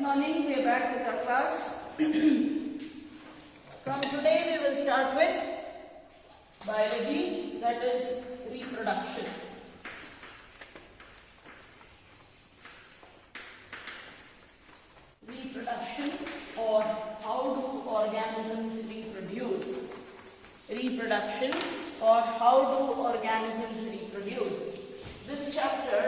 morning, we are back with our class. From today we will start with biology, that is reproduction. Reproduction, or how do organisms reproduce. Reproduction, or how do organisms reproduce. This chapter,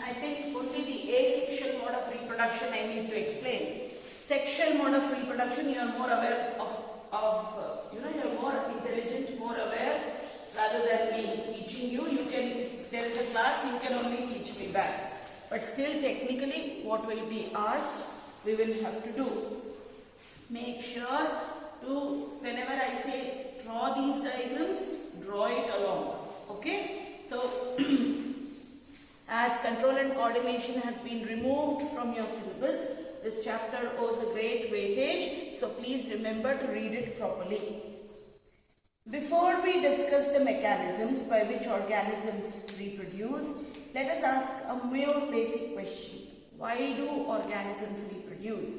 I think only the asexual mode of reproduction I need to explain. Sexual mode of reproduction, you are more aware of you are more intelligent, more aware, rather than me teaching you. You can, if there is a class, you can only teach me back. But still, technically, what will be asked, we will have to do. Make sure to, whenever I say draw these diagrams, draw it along. Okay? So, as control and coordination has been removed from your syllabus, this chapter owes a great weightage, so please remember to read it properly. Before we discuss the mechanisms by which organisms reproduce, let us ask a more basic question. Why do organisms reproduce?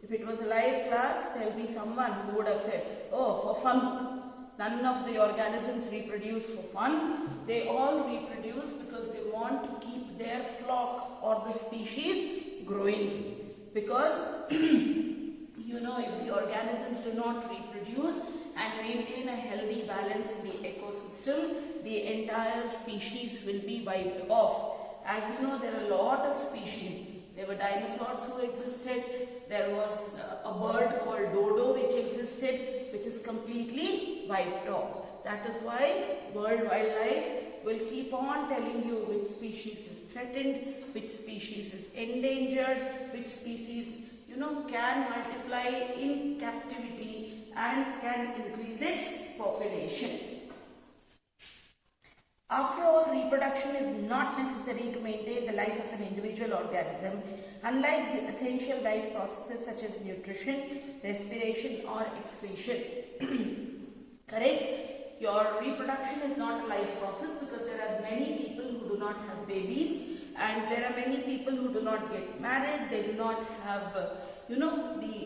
If it was a live class, there will be someone who would have said, oh, for fun. None of the organisms reproduce for fun. They all reproduce because they want to keep their flock or the species growing. Because, if the organisms do not reproduce and maintain a healthy balance in the ecosystem, the entire species will be wiped off. As you know, there are a lot of species. There were dinosaurs who existed. There was a bird called dodo which existed, which is completely wiped off. That is why World Wildlife will keep on telling you which species is threatened, which species is endangered, which species can multiply in captivity and can increase its population. After all, reproduction is not necessary to maintain the life of an individual organism, unlike the essential life processes such as nutrition, respiration or excretion. Correct? Your reproduction is not a life process because there are many people who do not have babies, and there are many people who do not get married. They do not have, the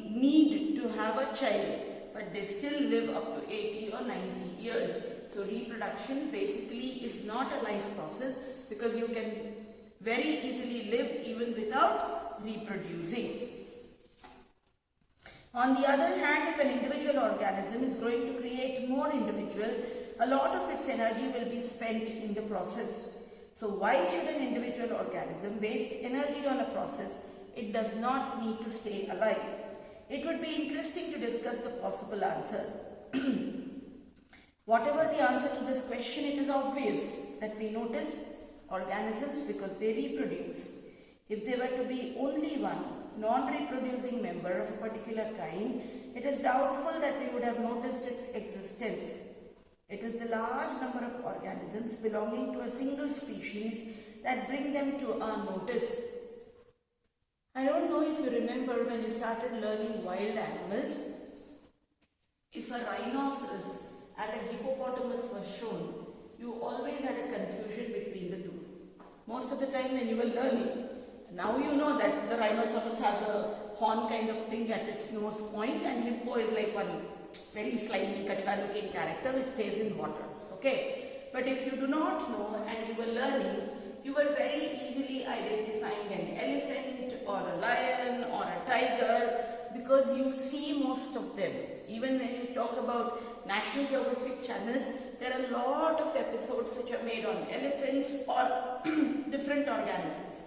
need to have a child, but they still live up to 80 or 90 years. So reproduction basically is not a life process because you can very easily live even without reproducing. On the other hand, if an individual organism is going to create more individual, a lot of its energy will be spent in the process. So why should an individual organism waste energy on a process it does not need to stay alive? It would be interesting to discuss the possible answer. Whatever the answer to this question, it is obvious that we notice organisms because they reproduce. If there were to be only one non-reproducing member of a particular kind, it is doubtful that we would have noticed its existence. It is the large number of organisms belonging to a single species that bring them to our notice. I don't know if you remember when you started learning wild animals, if a rhinoceros and a hippopotamus was shown, you always had a confusion between the two. Most of the time when you were learning, now you know that the rhinoceros has a horn kind of thing at its nose point, and hippo is like one very slightly kachra looking character which stays in water. Okay? But if you do not know and you were learning, you were very easily identifying an elephant or a lion or a tiger because you see most of them. Even when you talk about National Geographic channels, there are a lot of episodes which are made on elephants or different organisms.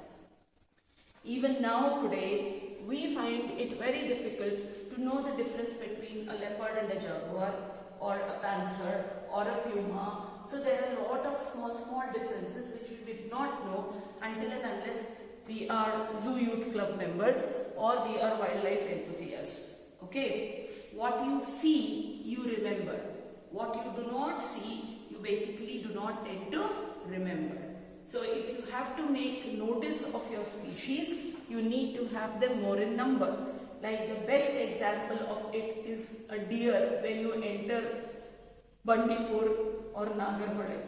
Even now today, we find it very difficult to know the difference between a leopard and a jaguar, or a panther, or a puma. So there are a lot of small differences which we did not know until and unless we are Zoo Youth Club members or we are wildlife enthusiasts. Okay? What you see, you remember. What you do not see, you basically do not tend to remember. So if you have to make notice of your species, you need to have them more in number. Like the best example of it is a deer when you enter Bandipur or Nagarhole.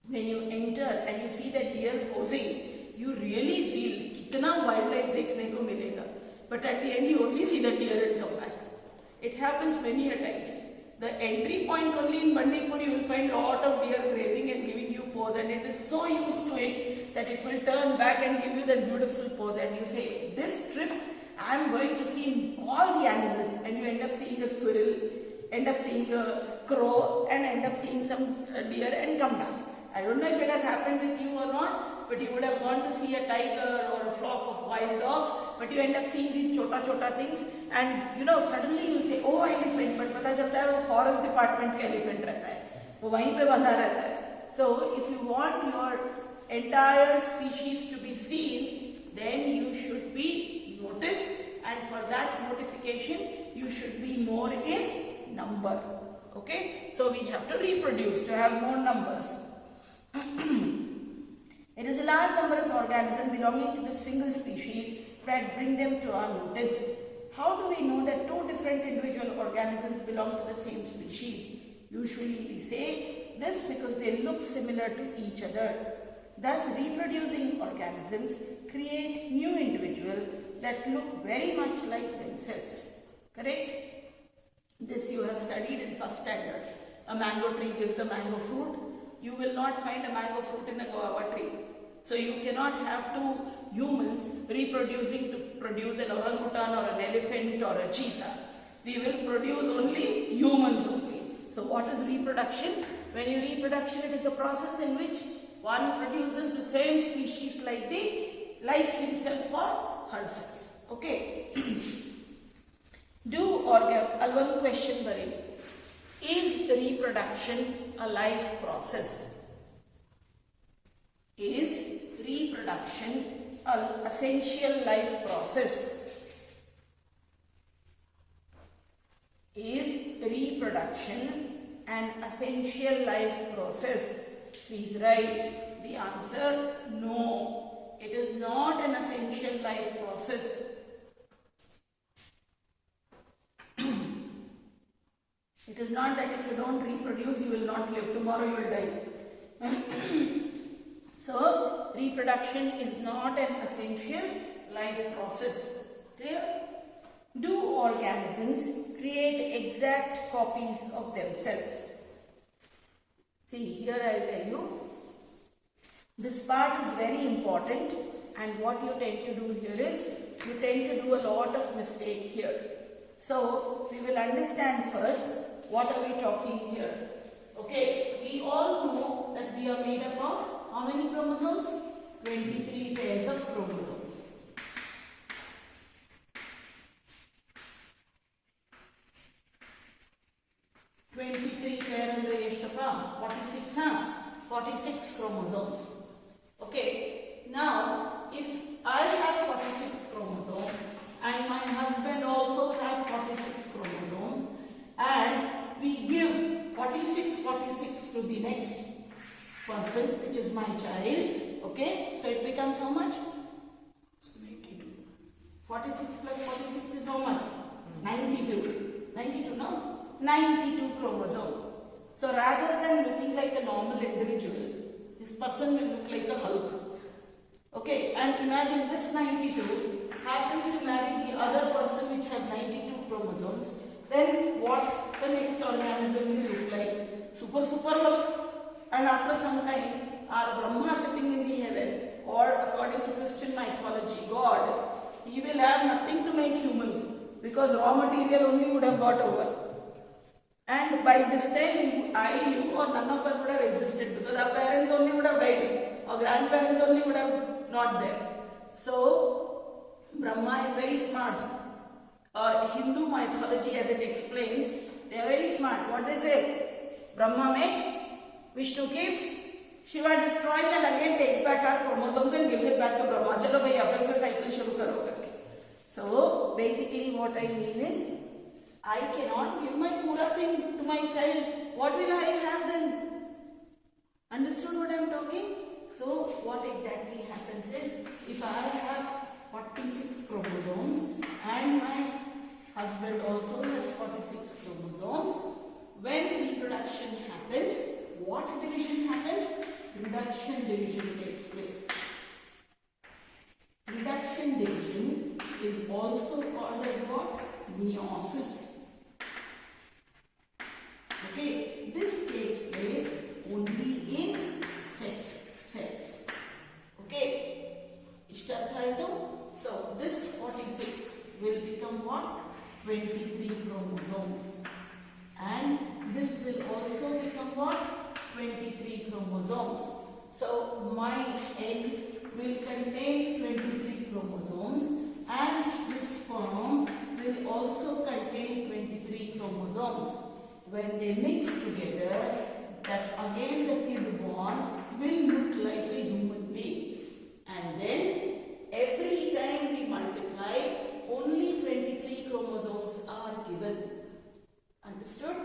When you enter and you see that deer posing, you really feel कितना wildlife देखने को मिलेगा. but at the end you only see the deer and come back. It happens many a times. The entry point only in Bandipur you will find lot of deer grazing and giving you pose, and it is so used to it that it will turn back and give you that beautiful pose, and you say, this trip I am going to see all the animals, and you end up seeing a squirrel, end up seeing a crow, and end up seeing some deer and come back. I don't know if it has happened with you or not, but you would have gone to see a tiger or a flock of wild dogs, but you end up seeing these chota things, and suddenly you say, oh elephant, but पता चलता है वो forest department का elephant रहता है, वो वहीं पे बंधा रहता है. So if you want your entire species to be seen, then you should be noticed, and for that notification you should be more in number. Okay, so we have to reproduce to have more numbers. It is a large number of organisms belonging to the single species that bring them to our notice. How do we know that two different individual organisms belong to the same species? Usually we say this because they look similar to each other. Thus, reproducing organisms create new individuals that look very much like themselves. Correct? This you have studied in first standard. A mango tree gives a mango fruit. You will not find a mango fruit in a guava tree. So you cannot have two humans reproducing to produce an orangutan or an elephant or a cheetah. We will produce only humans only. So what is reproduction? When you reproduction, it is a process in which one produces the same species like himself or herself. Okay. One question Bari. Is reproduction a life process? Is reproduction an essential life process? Is reproduction an essential life process? Please write the answer. No, it is not an essential life process. It is not that if you don't reproduce, you will not live. Tomorrow you will die. So, reproduction is not an essential life process. Clear? Do organisms create exact copies of themselves? See, here I will tell you. This part is very important, and what you tend to do here is, you tend to do a lot of mistake here. So, we will understand first, what are we talking here? Okay, we all know that we are made up of how many chromosomes? 23 pairs of chromosomes. pair under Eshtapam, 46, 46 chromosomes. Okay, now if I have 46 chromosomes and my husband also have 46 chromosomes, and we give 46 to the next person, which is my child. Okay, so it becomes how much? 92. 46 plus 46 is how much? 92. 92, no? 92 chromosomes. So rather than looking like a normal individual, this person will look like a Hulk. Okay, and imagine this 92 happens to marry the other person which has 92 chromosomes. Then what the next organism will look like? Super Hulk. And after some time, our Brahma sitting in the heaven, or according to Christian mythology, God, he will have nothing to make humans, because raw material only would have got over. And by this time, I, you, or none of us would have existed, because our parents only would have died, our grandparents only would have not there. So, Brahma is very smart. Hindu mythology, as it explains, they are very smart. What they say? Brahma makes, Vishnu keeps, Shiva destroys, and again takes back our chromosomes and gives it back to Brahma. Chalo bhaiya, fir se cycle shuru karo karke. So, basically what I mean is, I cannot give my pura thing to my child. What will I have then? Understood what I am talking? So, what exactly happens is, if I have 46 chromosomes and my husband also has 46 chromosomes, when reproduction happens, what division happens? Reduction division takes place. Reduction division is also called as what? Meiosis. Okay, this takes place only in cells. Okay, so this 46 will become what? 23 chromosomes, and this will also become what? 23 chromosomes. So my egg will contain 23 chromosomes, and this sperm will also contain 23 chromosomes. When they mix together, that again the kid born will look like a human being. And then every time we multiply, only 23 chromosomes are given. Understood?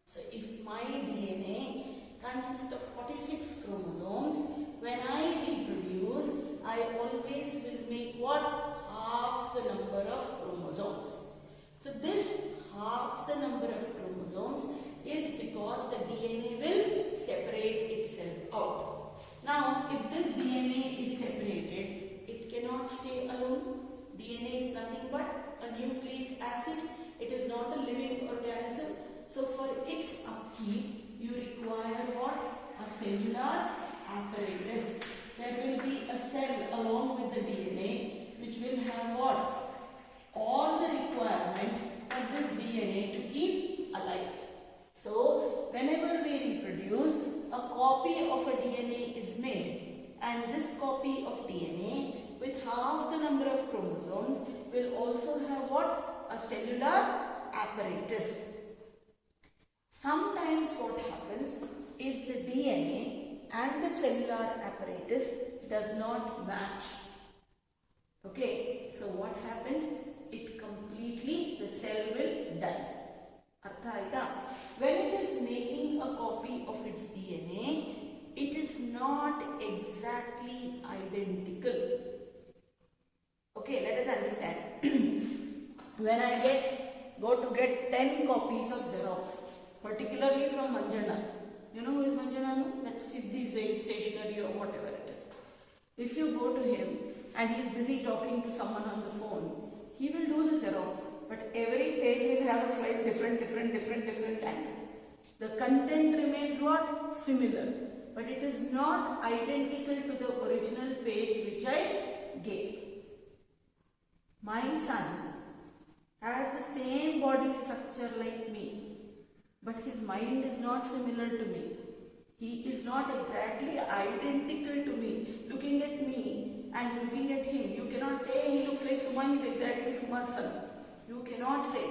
So if my DNA consists of 46 chromosomes, when I reproduce, I always will make what? Half the number of chromosomes. So this half the number of chromosomes is because the DNA will separate itself out. Now, if this DNA is separated, it cannot stay alone. DNA is nothing but a nucleic acid. It is not a living organism. So, for its upkeep, you require what? A cellular apparatus. There will be a cell along with the DNA which will have what? All the requirement for this DNA to keep alive. So, whenever we reproduce, a copy of a DNA is made, and this copy of DNA with half the number of chromosomes will also have what? A cellular apparatus. Sometimes what happens is the DNA and the cellular apparatus does not match. Okay, so what happens? It completely, the cell will die. Artha aita? When it is making a copy of its DNA, it is not exactly identical. Okay, let us understand. When I go to get 10 copies of Xerox, particularly from Manjana. You know who is Manjana? No? That Siddhi stationery or whatever it is. If you go to him and he is busy talking to someone on the phone, he will do the Xerox, but every page will have a slight different angle. The content remains what? Similar, but it is not identical to the original page which I gave. My son has the same body structure like me, but his mind is not similar to me. He is not exactly identical to me. Looking at me and looking at him, you cannot say he looks like Suma, he is exactly Suma's son. You cannot say,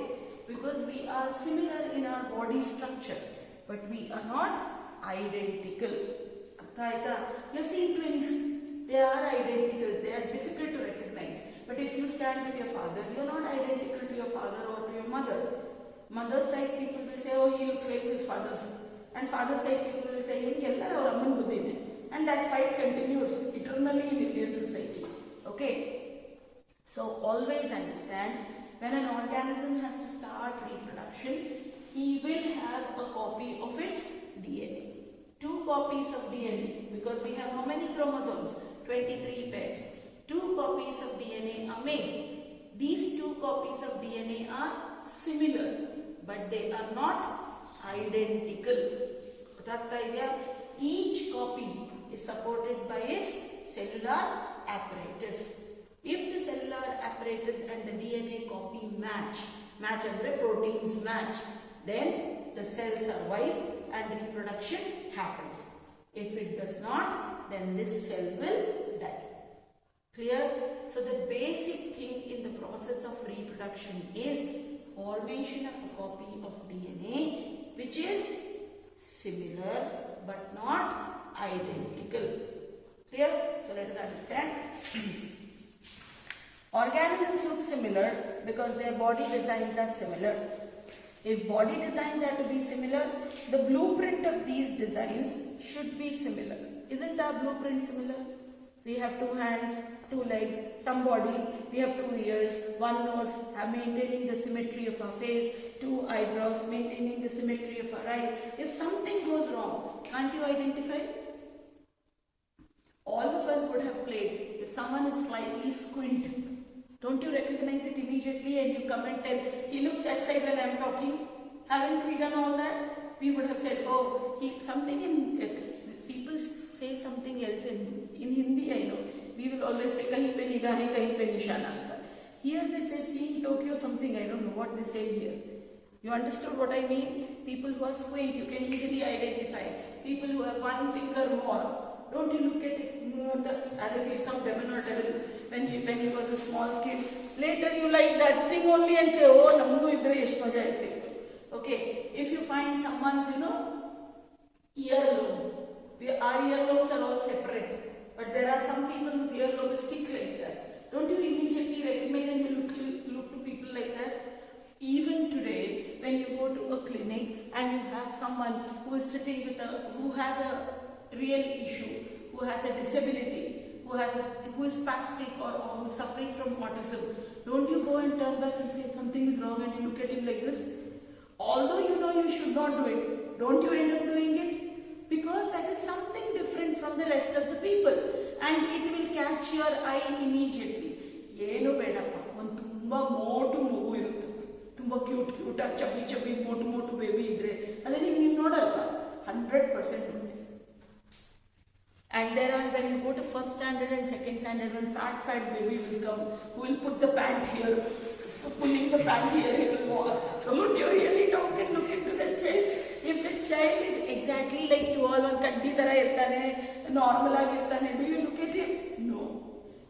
because we are similar in our body structure, but we are not identical. You have seen twins, they are identical, they are difficult to recognize. But if you stand with your father, you are not identical to your father or to your mother. Mother's side people will say, oh, he looks like his father's. And father's side people will say, and that fight continues eternally in Indian society. Okay? So always understand, when an organism has to start reproduction, he will have a copy of its DNA. 2 copies of DNA, because we have how many chromosomes? 23 pairs. 2 copies of DNA are made. These 2 copies of DNA are similar, but they are not identical. Each copy is supported by its cellular apparatus. If the cellular apparatus and the DNA copy match and the proteins match, then the cell survives and reproduction happens. If it does not, then this cell will die. Clear? So the basic thing in the process of reproduction is formation of a copy of DNA which is similar but not identical. Clear? So let us understand. Organisms look similar because their body designs are similar. If body designs are to be similar, the blueprint of these designs should be similar. Isn't our blueprint similar? We have 2 hands, 2 legs, some body, we have 2 ears, 1 nose, maintaining the symmetry of our face, 2 eyebrows, maintaining the symmetry of our eyes. If something goes wrong, can't you identify? All of us would have played. If someone is slightly squint, Don't you recognize it immediately and you come and tell, he looks that side when I am talking? Haven't we done all that? We would have said, oh, something in, people say something else in Hindi, I know. We will always say, kahin pe nigahein, kahin pe nishan. Here they say, seeing Tokyo something, I don't know what they say here. You understood what I mean? People who are squint, you can easily identify. People who have one finger more. Don't you look at it more as if he's some demon or devil when you was a small kid. Later you like that thing only and say, oh, namgu idre ಎಷ್ಟು ಮಜಾ ಇರ್ತಿತ್ತು. Okay, if you find someone's, earlobe, our earlobes are all separate. But there are some people whose earlobe is stick like that. Don't you immediately recognize and you look to people like that? Even today, when you go to a clinic and you have someone who is sitting with who has a real issue, who has a disability, who is spastic or who is suffering from autism, don't you go and turn back and say something is wrong and you look at him like this? Although you know you should not do it, don't you end up doing it? Because that is something different from the rest of the people and it will catch your eye immediately. Yeno bedappa, one tumba motu mogu iruttu. Tumba cute, chubby, motu baby idre. Adani you nodalla 100%. And there are, when you go to first standard and second standard, when fat baby will come, who will put the pant here, pulling the pant here, he will walk. Don't you really talk and look into that child? If the child is exactly like you all, one kaddi tara irtane, normal agi irtane, do you look at him? No.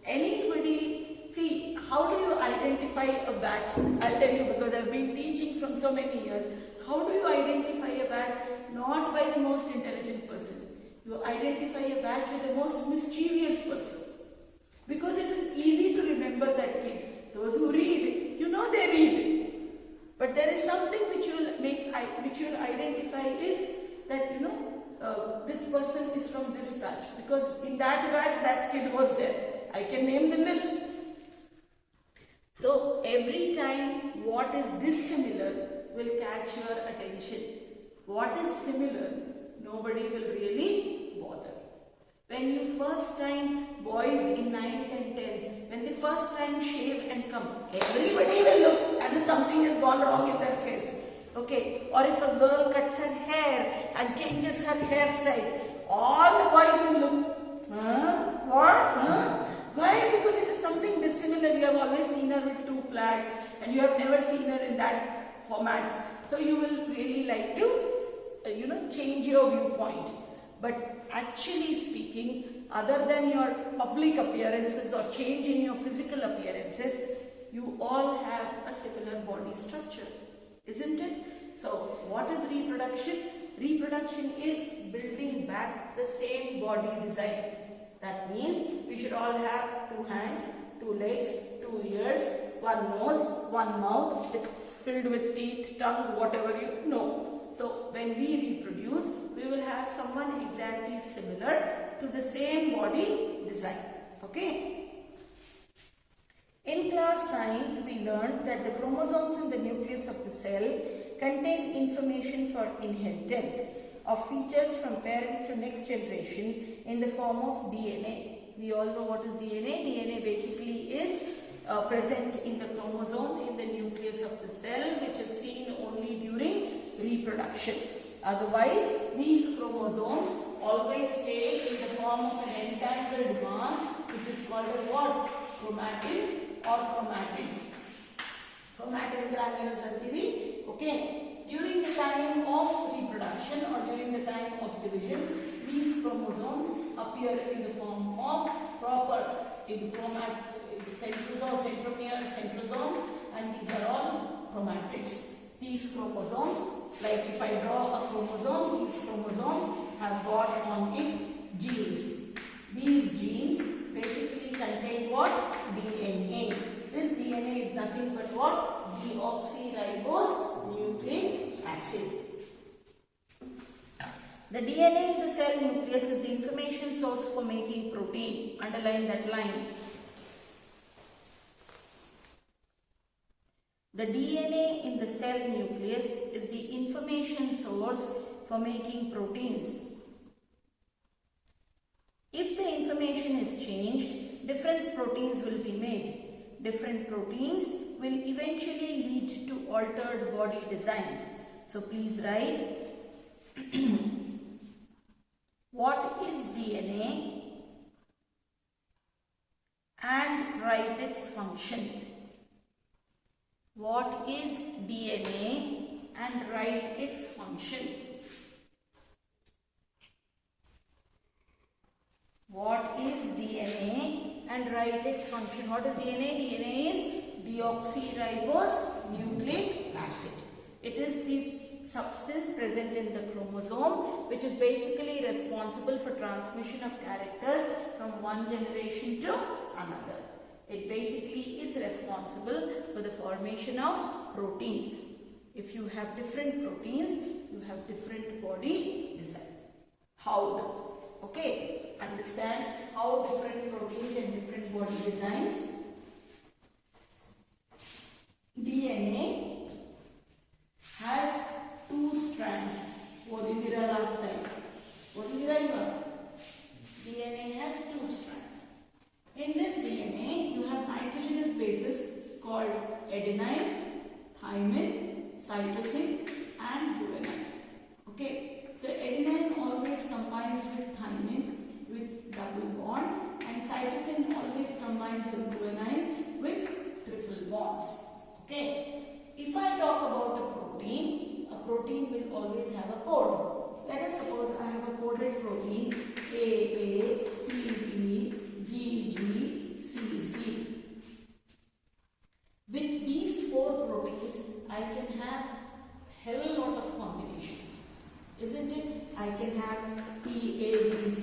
Anybody, see, how do you identify a batch? I'll tell you because I've been teaching from so many years. How do you identify a batch? Not by the most intelligent person. You identify a batch with the most mischievous person. Because it is easy to remember that kid. Those who read, you know they read. But there is something which you will identify is that, this person is from this batch. Because in that batch, that kid was there. I can name the list. So every time what is dissimilar will catch your attention. What is similar, nobody will really bother. When you first time, boys in 9th and 10th, when they first time shave and come, everybody will look as if something has gone wrong in their face. Okay, or if a girl cuts her hair and changes her hairstyle, all the boys will look, what? Why? Because it is something dissimilar. You have always seen her with 2 plaids and you have never seen her in that format. So you will really like to change your viewpoint. But actually speaking, other than your public appearances or change in your physical appearances, you all have a similar body structure, isn't it? So what is reproduction? Reproduction is building back the same body design. That means we should all have 2 hands, 2 legs, 2 ears, 1 nose, 1 mouth filled with teeth, tongue, whatever you know. So when we reproduce, we will have someone exactly similar to the same body design. Okay. In class 9th, we learned that the chromosomes in the nucleus of the cell contain information for inheritance of features from parents to next generation in the form of DNA. We all know what is DNA. DNA basically is present in the chromosome in the nucleus of the cell, which is seen only during reproduction. Otherwise, these chromosomes always stay in the form of an entangled mass, which is called as what? Chromatin or chromatids. Chromatin granules antivi. Okay. During the time of reproduction or during the time of division, these chromosomes appear in the form of proper centromeres, centrosomes, and these are all chromatids. These chromosomes, like if I draw a chromosome, these chromosomes have got on it genes. These genes basically contain what? DNA. This DNA is nothing but what? Deoxyribose nucleic acid. The DNA in the cell nucleus is the information source for making protein. Underline that line. The DNA in the cell nucleus is the information source for making proteins. If the information is changed, different proteins will be made. different proteins will eventually lead to altered body designs. So please write what is DNA and write its function. What is DNA and write its function. What is DNA and write its function. What is DNA? DNA is deoxyribose nucleic acid. It is the substance present in the chromosome which is basically responsible for transmission of characters from one generation to another. It basically is responsible for the formation of proteins. If you have different proteins, you have different body design. How? Okay, understand how different proteins and different body designs. DNA has 2 strands. What did we learn last time? What did we learn? DNA has 2 strands. In this DNA, you have nitrogenous bases called adenine, thymine, cytosine and guanine. Okay, so adenine always combines with thymine with double bond and cytosine always combines with guanine with triple bonds. Okay, if I talk about a protein will always have a code. Let us suppose I have a coded protein AA, PP, GG, CC. With these 4 proteins, I can have hell lot of combinations, isn't it? I can have TAGC,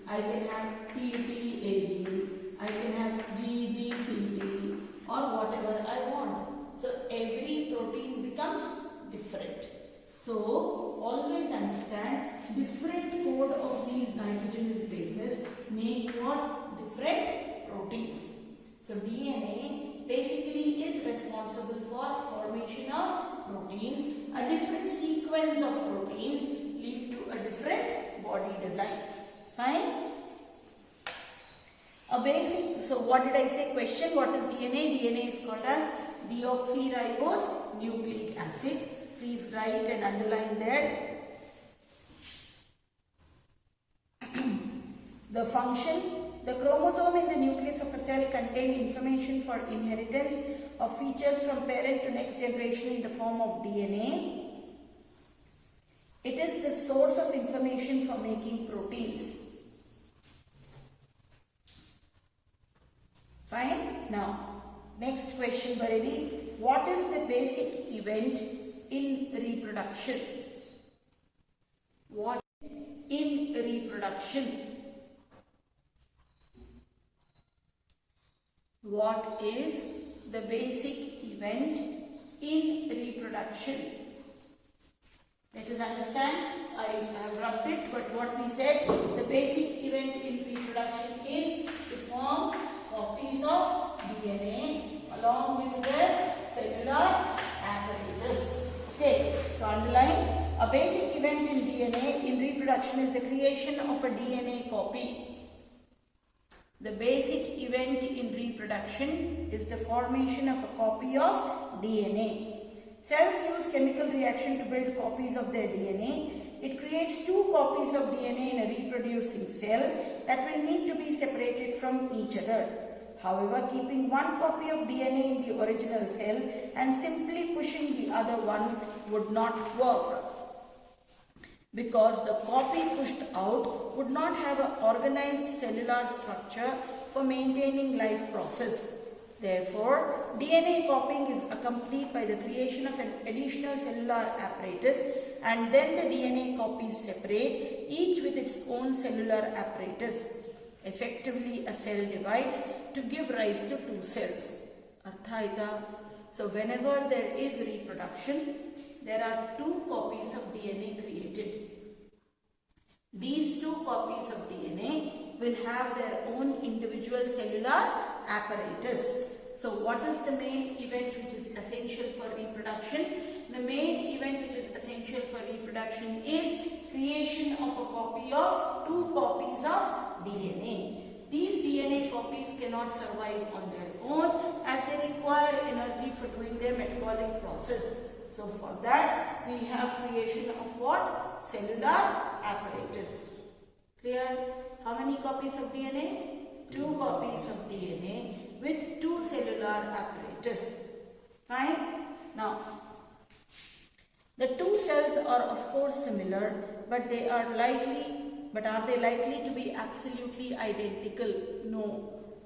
I can have TTAG, I can have GGCT or whatever I want. So every protein becomes different. So always understand different code of these nitrogenous bases make what? Different proteins. So DNA basically is responsible for formation of proteins. A different sequence of proteins lead to a different body design. Fine? A basic, so what did I say? Question, what is DNA? DNA is called as deoxyribose nucleic acid. Please write and underline there. The function. The chromosome in the nucleus of a cell contains information for inheritance of features from parent to next generation in the form of DNA. It is the source of information for making proteins. Fine? Now, next question, Bharani. What is the basic event in reproduction? What in reproduction? What is the basic event in reproduction? Let us understand. I have rubbed it, but what we said, the basic event in reproduction is to form copies of DNA along with their cellular apparatus. Okay, so underline, a basic event in DNA in reproduction is the creation of a DNA copy. The basic event in reproduction is the formation of a copy of DNA. Cells use chemical reaction to build copies of their DNA. It creates 2 copies of DNA in a reproducing cell that will need to be separated from each other. However, keeping 1 copy of DNA in the original cell and simply pushing the other one would not work, because the copy pushed out would not have an organized cellular structure for maintaining life process. Therefore, DNA copying is accompanied by the creation of an additional cellular apparatus, and then the DNA copies separate, each with its own cellular apparatus. Effectively, a cell divides to give rise to 2 cells. Artha? So, whenever there is reproduction, there are 2 copies of DNA created. These 2 copies of DNA will have their own individual cellular apparatus. So what is the main event which is essential for reproduction? The main event which is essential for reproduction is creation of a copy of 2 copies of DNA. These DNA copies cannot survive on their own as they require energy for doing their metabolic process. So for that we have creation of what? Cellular apparatus. Clear? How many copies of DNA? 2 copies of DNA with 2 cellular apparatus. Fine? Now, the 2 cells are of course similar, but are they likely to be absolutely identical? No,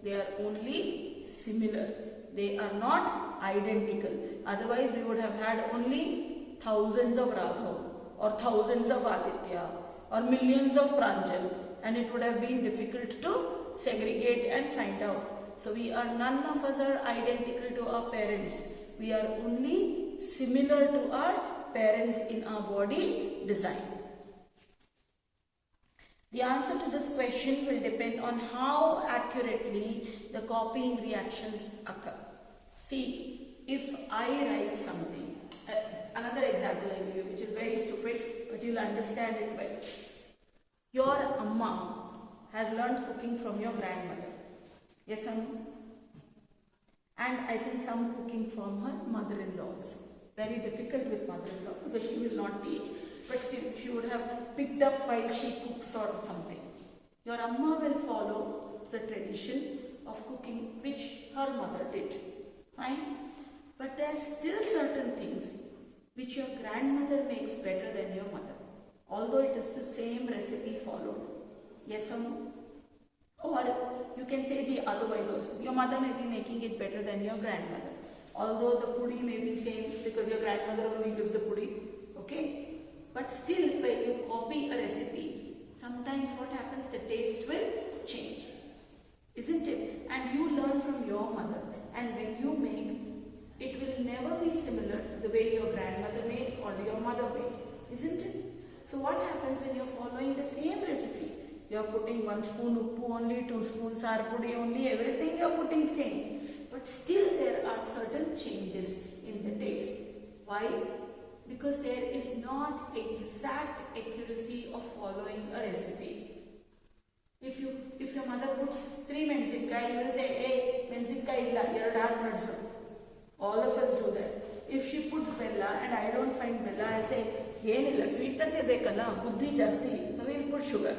they are only similar. They are not identical. Otherwise, we would have had only thousands of Raghav or thousands of Aditya or millions of Pranjal, and it would have been difficult to segregate and find out. So none of us are identical to our parents. We are only similar to our parents in our body design. The answer to this question will depend on how accurately the copying reactions occur. See, if I write something, another example I will give you, which is very stupid, but you'll understand it well. Your Amma has learned cooking from your grandmother. Yes or no? And I think some cooking from her mother-in-law also. Very difficult with mother-in-law because she will not teach, but still she would have picked up while she cooks or something. Your Amma will follow the tradition of cooking which her mother did. Fine? But there are still certain things which your grandmother makes better than your mother, although it is the same recipe followed. Yes or no? Or you can say the otherwise also. Your mother may be making it better than your grandmother, although the pudi may be same because your grandmother only gives the pudi. Okay? But still, when you copy a recipe, sometimes what happens, the taste will change. Isn't it? And you learn from your mother, and when you make, it will never be similar to the way your grandmother made or your mother made. Isn't it? So what happens when you're following the same recipe? You're putting 1 spoon uppu only, 2 spoons saar pudi only, everything you're putting same. But still there are certain changes in the taste. Why? Because there is not exact accuracy of following a recipe. If your mother puts 3 mensinkai, you will say, hey, mensinkai illa, you're dark medicine. All of us do that. If she puts bella and I don't find bella, I'll say, yenilla, sweetness is bekala, buddhi jasti, so we'll put sugar.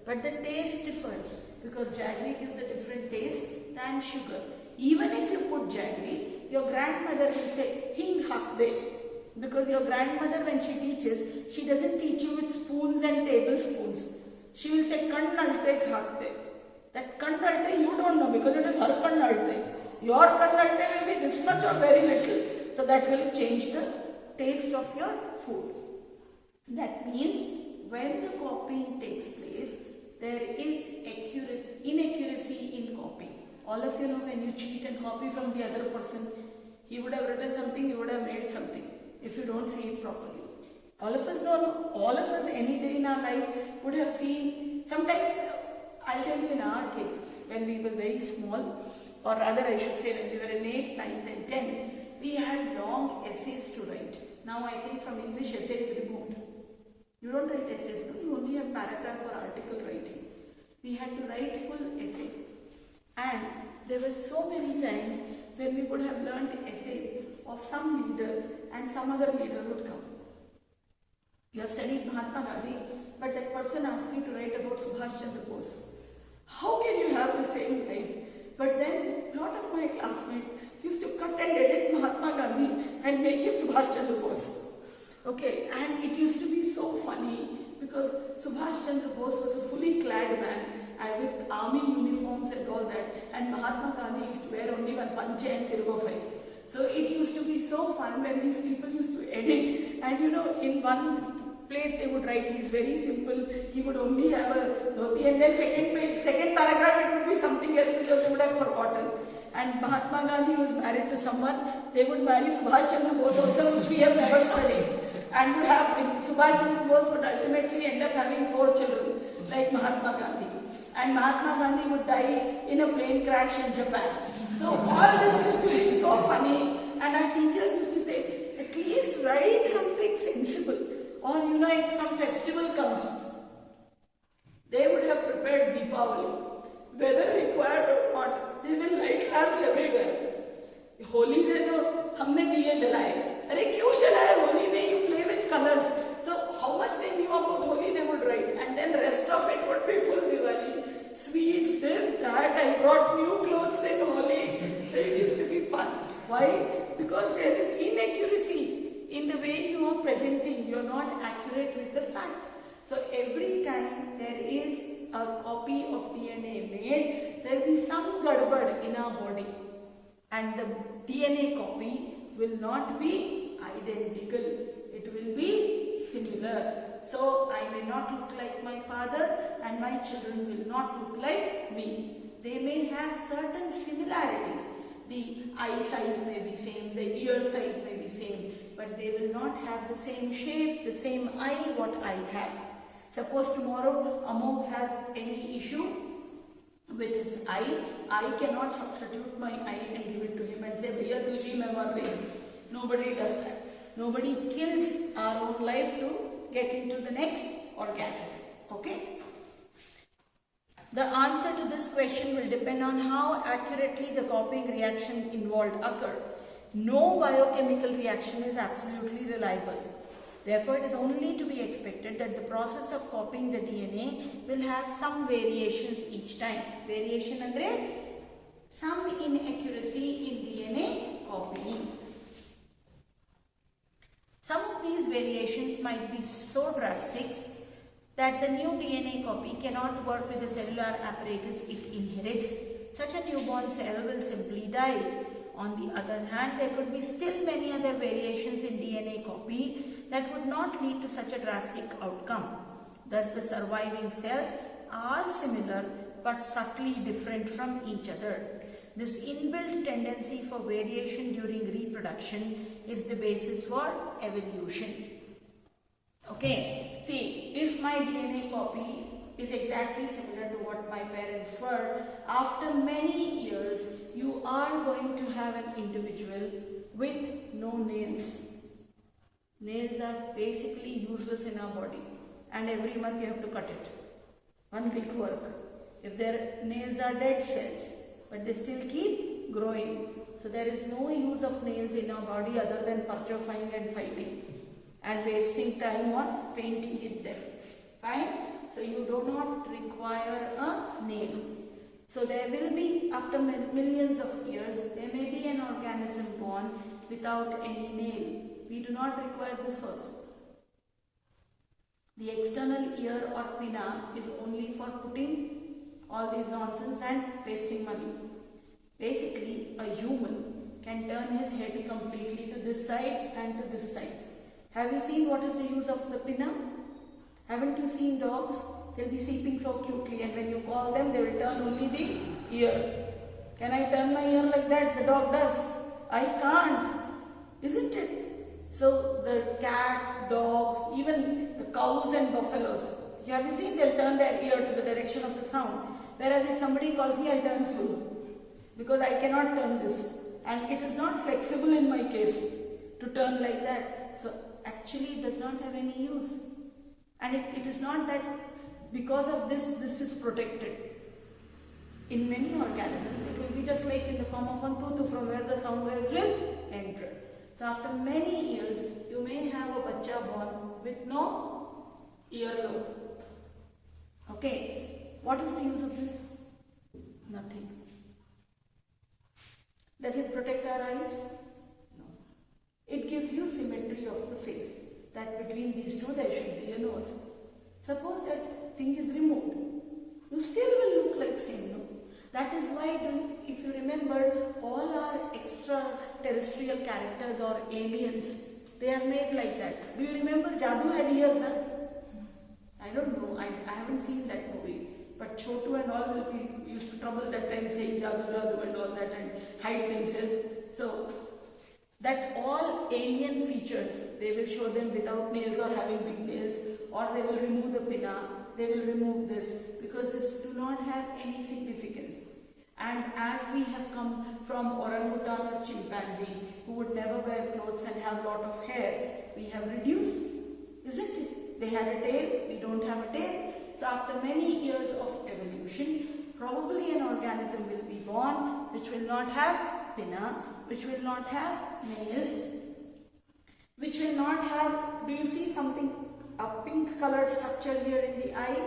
But the taste differs because jaggery gives a different taste than sugar. Even if you put jaggery, your grandmother will say, hing hakde. Because your grandmother, when she teaches, she doesn't teach you with spoons and tablespoons. She will say, kan nalte hakde. That kan nalte you don't know because it is her kan nalte. Your kan nalte will be this much or very little. So that will change the taste of your food. That means when the copying takes place, there is inaccuracy in copying. All of you know when you cheat and copy from the other person, he would have written something, you would have made something if you don't see it properly. All of us know, all of us any day in our life would have seen, sometimes I'll tell you in our cases, when we were very small, or rather I should say when we were in 8th, 9th and 10th, we had long essays to write. Now I think from English essay is removed. You don't write essays, no? You only have paragraph or article writing. We had to write full essay. And there were so many times when we would have learned essays of some leader and some other leader would come. You have studied Mahatma Gandhi, but that person asked me to write about Subhash Chandra Bose. How can you have the same life? But then a lot of my classmates used to cut and edit Mahatma Gandhi and make him Subhash Chandra Bose. Okay, and it used to be so funny because Subhash Chandra Bose was a fully clad man and with army uniforms and all that, and Mahatma Gandhi used to wear only one panche and tirgofai. So it used to be so fun when these people used to edit, and you know, in one place they would write, he's very simple, he would only have a dhoti, and then second paragraph it would be something else because they would have forgotten. And Mahatma Gandhi was married to someone, they would marry Subhash Chandra Bose also, which we have never studied. And would have, Subhash Chandra Bose would ultimately end up having 4 children, like Mahatma Gandhi. And Mahatma Gandhi would die in a plane crash in Japan. So all this used to be so funny, and our teachers used to say, at least write something sensible. Or you know, if some festival comes, they would have prepared Deepavali. Whether required or not, they will light lamps everywhere. Holi में तो हमने दिए जलाए, अरे क्यों जलाए होली में, you play with colors. So how much they knew about Holi they would write, and then rest of it would be full Diwali, sweets, this, that, I brought new clothes in Holi. So it used to be fun. Why? Because there is inaccuracy in the way you are presenting, you are not accurate with the fact. So every time there is a copy of DNA made, there will be some gadbad in our body, and the DNA copy will not be identical, it will be similar. So I may not look like my father and my children will not look like me. They may have certain similarities. The eye size may be same, the ear size may be same, but they will not have the same shape, the same eye what I have. Suppose tomorrow Amog has any issue with his eye, I cannot substitute my eye and give it to him and say, Bhaiya tuji main mar rahi hu. Nobody does that. Nobody kills our own life to get into the next organism. Okay? The answer to this question will depend on how accurately the copying reaction involved occurred. No biochemical reaction is absolutely reliable. Therefore, it is only to be expected that the process of copying the DNA will have some variations each time. Variation andre some inaccuracy in DNA copying. Some of these variations might be so drastic that the new DNA copy cannot work with the cellular apparatus it inherits. Such a newborn cell will simply die. On the other hand, there could be still many other variations in DNA copy that would not lead to such a drastic outcome. Thus, the surviving cells are similar but subtly different from each other. This inbuilt tendency for variation during reproduction is the basis for evolution. Okay, see, if my DNA copy is exactly similar to what my parents were, after many years, you are going to have an individual with no nails. Nails are basically useless in our body, and every month you have to cut it. One click work. If their nails are dead cells, but they still keep growing. So there is no use of nails in our body other than putrefying and fighting and wasting time on painting it there. Fine? So you do not require a nail. So there will be, after millions of years, there may be an organism born without any nail. We do not require this also. The external ear or pinna is only for putting all these nonsense and wasting money. Basically, a human can turn his head completely to this side and to this side. Have you seen what is the use of the pinna? Haven't you seen dogs? They'll be sleeping so cutely, and when you call them, they will turn only the ear. Can I turn my ear like that? The dog does. I can't. Isn't it? So the cat, dogs, even the cows and buffaloes, have you seen? They'll turn their ear to the direction of the sound. Whereas if somebody calls me, I'll turn full. Because I cannot turn this. And it is not flexible in my case to turn like that. So actually it does not have any use. And it is not that because of this is protected. In many organisms, it will be just like in the form of one tutu from where the sound waves will enter. So after many years, you may have a bacha born with no earlobe. Okay, what is the use of this? Nothing. Does it protect our eyes? No. It gives you symmetry of the face. That between these two there should be a nose. Suppose that thing is removed. You still will look like same, no? That is why, if you remember, all our extraterrestrial characters or aliens, they are made like that. Do you remember Jadoo had ears, huh? I don't know, I haven't seen that movie. But Chotu and all will be used to trouble that time saying Jadoo, Jadoo and all that and hide themselves. So, that all alien features, they will show them without nails or having big nails, or they will remove the pinna, they will remove this, because this do not have any significance. And as we have come from orangutan or chimpanzees who would never wear clothes and have lot of hair, we have reduced, isn't it? They had a tail, we don't have a tail. So after many years of evolution, probably an organism will be born which will not have pinna, which will not have nails, which will not have, do you see something, a pink colored structure here in the eye?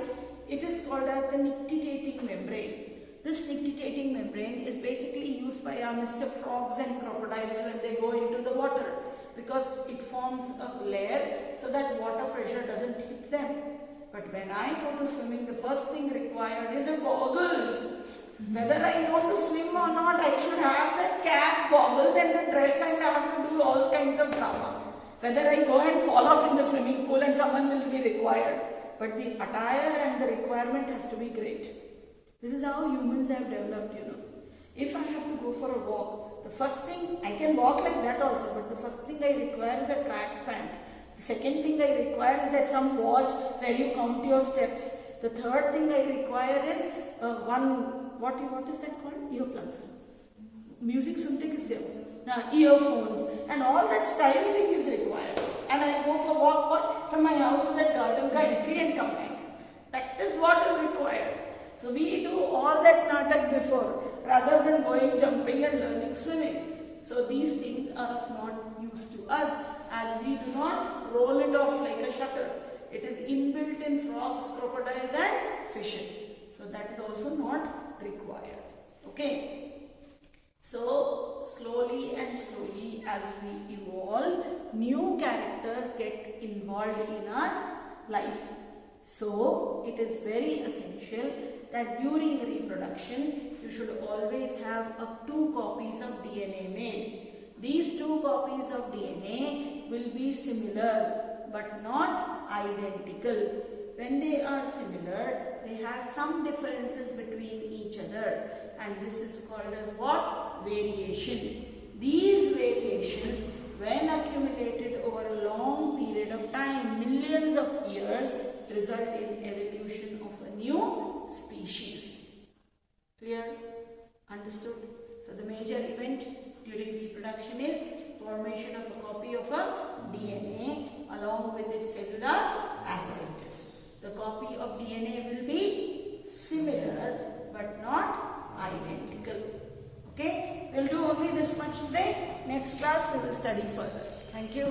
It is called as the nictitating membrane. This nictitating membrane is basically used by our Mr. Frogs and crocodiles when they go into the water, because it forms a layer so that water pressure doesn't hit them. But when I go to swimming, the first thing required is a goggles. Whether I know to swim or not, I should have that cap, goggles and the dress, and I have to do all kinds of drama. Whether I go and fall off in the swimming pool and someone will be required. But the attire and the requirement has to be great. This is how humans have developed, you know. If I have to go for a walk, the first thing, I can walk like that also, but the first thing I require is a track pant. The second thing I require is that some watch where you count your steps. The third thing I require is what is that called? Earplugs. Music sunte kisse ho? Now, earphones and all that style thing is required. And I go for walk from my house to that garden ka entry and come back. That is what is required. So we do all that natak before rather than going jumping and learning swimming. So these things are of not use to us, as we do not roll it off like a shutter. It is inbuilt in frogs, crocodiles and fishes. So that is also not required. Okay. So slowly and slowly as we evolve, new characters get involved in our life. So it is very essential that during reproduction, you should always have up 2 copies of DNA made. These 2 copies of DNA will be similar but not identical. When they are similar, they have some differences between each other, and this is called as what? Variation. These variations, when accumulated over a long period of time, millions of years, result in evolution of a new species. Clear? Understood? So the major event during reproduction is formation of a copy of a DNA along with its cellular apparatus. The copy of DNA will be similar but not identical. Okay? We'll do only this much today. Next class we will study further. Thank you.